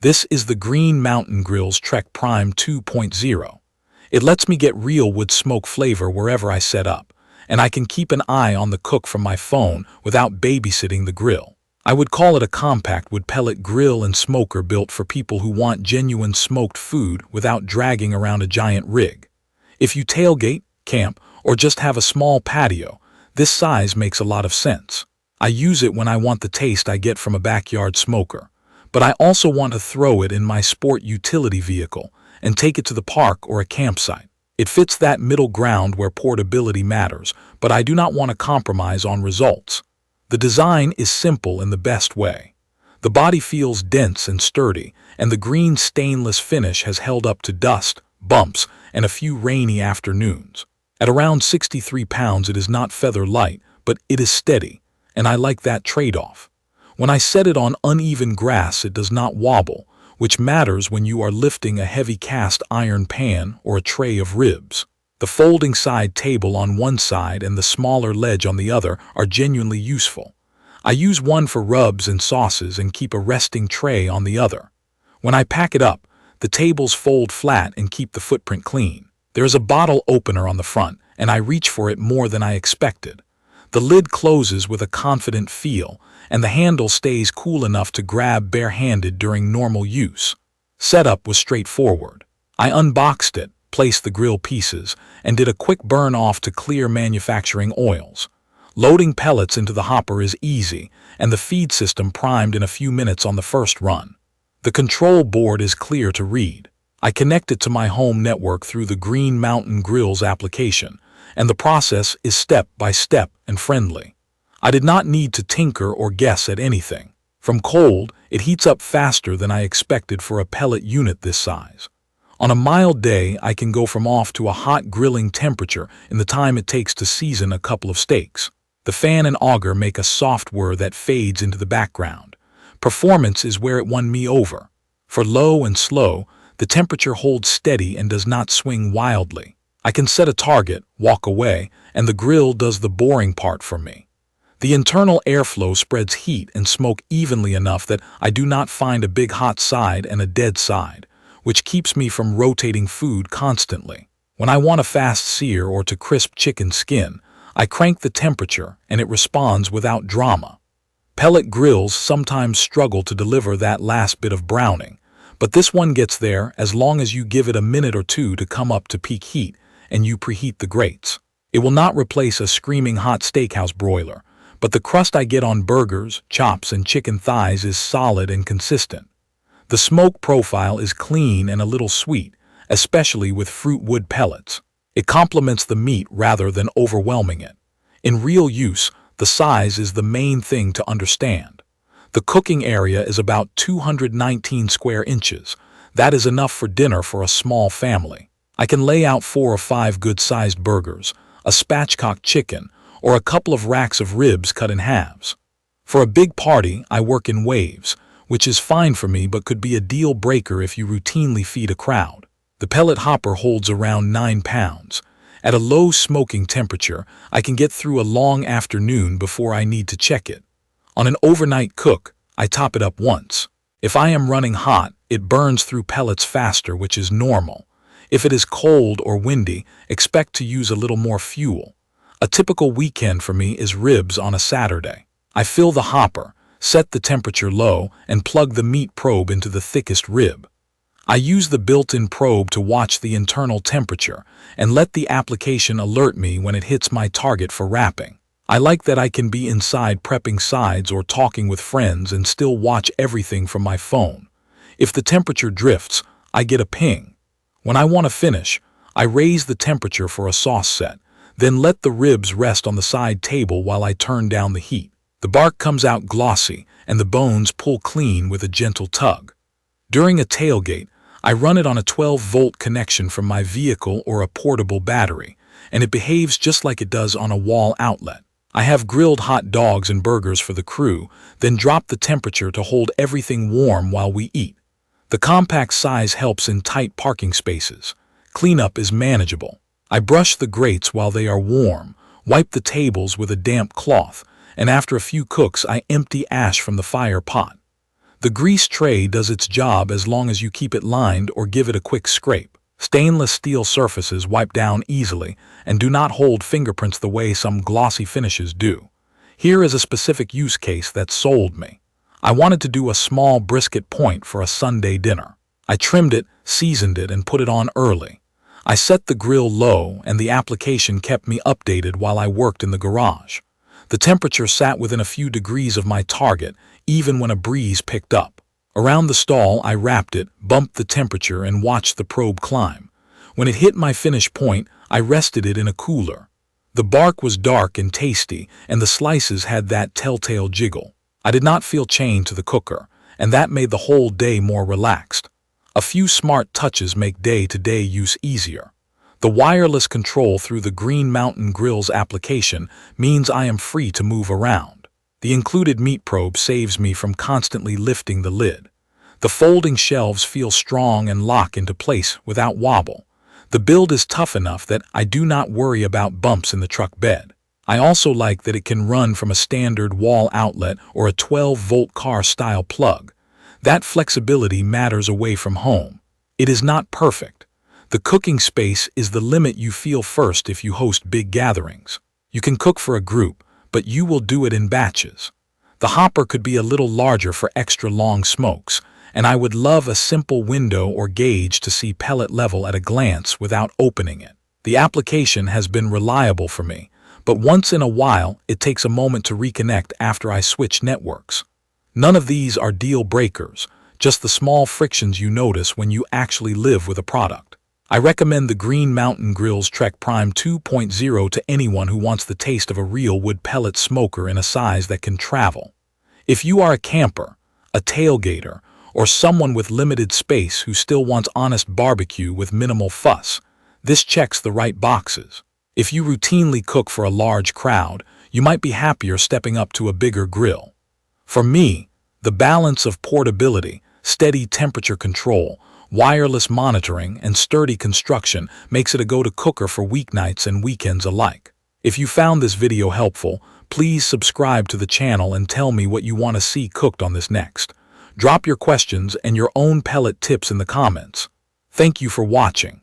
This is the Green Mountain Grill's Trek Prime 2.0. It lets me get real wood smoke flavor wherever I set up, and I can keep an eye on the cook from my phone without babysitting the grill. I would call it a compact wood pellet grill and smoker built for people who want genuine smoked food without dragging around a giant rig. If you tailgate, camp, or just have a small patio, this size makes a lot of sense. I use it when I want the taste I get from a backyard smoker, but I also want to throw it in my sport utility vehicle and take it to the park or a campsite. It fits that middle ground where portability matters, but I do not want to compromise on results. The design is simple in the best way. The body feels dense and sturdy, and the green stainless finish has held up to dust, bumps, and a few rainy afternoons. At around 63 pounds, it is not feather light, but it is steady, and I like that trade-off. When I set it on uneven grass, it does not wobble, which matters when you are lifting a heavy cast iron pan or a tray of ribs. The folding side table on one side and the smaller ledge on the other are genuinely useful. I use one for rubs and sauces and keep a resting tray on the other. When I pack it up, the tables fold flat and keep the footprint clean. There is a bottle opener on the front, and I reach for it more than I expected. The lid closes with a confident feel, and the handle stays cool enough to grab barehanded during normal use. Setup was straightforward. I unboxed it, placed the grill pieces, and did a quick burn off to clear manufacturing oils. Loading pellets into the hopper is easy, and the feed system primed in a few minutes on the first run. The control board is clear to read. I connect it to my home network through the Green Mountain Grill's application, and the process is step-by-step and friendly. I did not need to tinker or guess at anything. From cold, it heats up faster than I expected for a pellet unit this size. On a mild day, I can go from off to a hot grilling temperature in the time it takes to season a couple of steaks. The fan and auger make a soft whir that fades into the background. Performance is where it won me over. For low and slow, the temperature holds steady and does not swing wildly. I can set a target, walk away, and the grill does the boring part for me. The internal airflow spreads heat and smoke evenly enough that I do not find a big hot side and a dead side, which keeps me from rotating food constantly. When I want a fast sear or to crisp chicken skin, I crank the temperature and it responds without drama. Pellet grills sometimes struggle to deliver that last bit of browning, but this one gets there as long as you give it a minute or two to come up to peak heat and you preheat the grates. It will not replace a screaming hot steakhouse broiler, but the crust I get on burgers, chops, and chicken thighs is solid and consistent. The smoke profile is clean and a little sweet, especially with fruit wood pellets. It complements the meat rather than overwhelming it. In real use, the size is the main thing to understand. The cooking area is about 219 square inches. That is enough for dinner for a small family. I can lay out 4 or 5 good-sized burgers, a spatchcock chicken, or a couple of racks of ribs cut in halves. For a big party, I work in waves, which is fine for me but could be a deal breaker if you routinely feed a crowd. The pellet hopper holds around 9 pounds. At a low smoking temperature, I can get through a long afternoon before I need to check it. On an overnight cook, I top it up once. If I am running hot, it burns through pellets faster, which is normal. If it is cold or windy, expect to use a little more fuel. A typical weekend for me is ribs on a Saturday. I fill the hopper, set the temperature low, and plug the meat probe into the thickest rib. I use the built-in probe to watch the internal temperature and let the application alert me when it hits my target for wrapping. I like that I can be inside prepping sides or talking with friends and still watch everything from my phone. If the temperature drifts, I get a ping. When I want to finish, I raise the temperature for a sauce set, then let the ribs rest on the side table while I turn down the heat. The bark comes out glossy and the bones pull clean with a gentle tug. During a tailgate, I run it on a 12-volt connection from my vehicle or a portable battery, and it behaves just like it does on a wall outlet. I have grilled hot dogs and burgers for the crew, then drop the temperature to hold everything warm while we eat. The compact size helps in tight parking spaces. Cleanup is manageable. I brush the grates while they are warm, wipe the tables with a damp cloth, and after a few cooks I empty ash from the fire pot. The grease tray does its job as long as you keep it lined or give it a quick scrape. Stainless steel surfaces wipe down easily and do not hold fingerprints the way some glossy finishes do. Here is a specific use case that sold me. I wanted to do a small brisket point for a Sunday dinner. I trimmed it, seasoned it, and put it on early. I set the grill low, and the application kept me updated while I worked in the garage. The temperature sat within a few degrees of my target, even when a breeze picked up. Around the stall, I wrapped it, bumped the temperature, and watched the probe climb. When it hit my finish point, I rested it in a cooler. The bark was dark and tasty, and the slices had that telltale jiggle. I did not feel chained to the cooker, and that made the whole day more relaxed. A few smart touches make day-to-day use easier. The wireless control through the Green Mountain Grill's application means I am free to move around. The included meat probe saves me from constantly lifting the lid. The folding shelves feel strong and lock into place without wobble. The build is tough enough that I do not worry about bumps in the truck bed. I also like that it can run from a standard wall outlet or a 12-volt car-style plug. That flexibility matters away from home. It is not perfect. The cooking space is the limit you feel first if you host big gatherings. You can cook for a group, but you will do it in batches. The hopper could be a little larger for extra long smokes, and I would love a simple window or gauge to see pellet level at a glance without opening it. The application has been reliable for me, but once in a while it takes a moment to reconnect after I switch networks. None of these are deal breakers, just the small frictions you notice when you actually live with a product. I recommend the Green Mountain Grill's Trek Prime 2.0 to anyone who wants the taste of a real wood pellet smoker in a size that can travel. If you are a camper, a tailgater, or someone with limited space who still wants honest barbecue with minimal fuss, this checks the right boxes. If you routinely cook for a large crowd, you might be happier stepping up to a bigger grill. For me, the balance of portability, steady temperature control, wireless monitoring, and sturdy construction makes it a go-to cooker for weeknights and weekends alike. If you found this video helpful, please subscribe to the channel and tell me what you want to see cooked on this next. Drop your questions and your own pellet tips in the comments. Thank you for watching.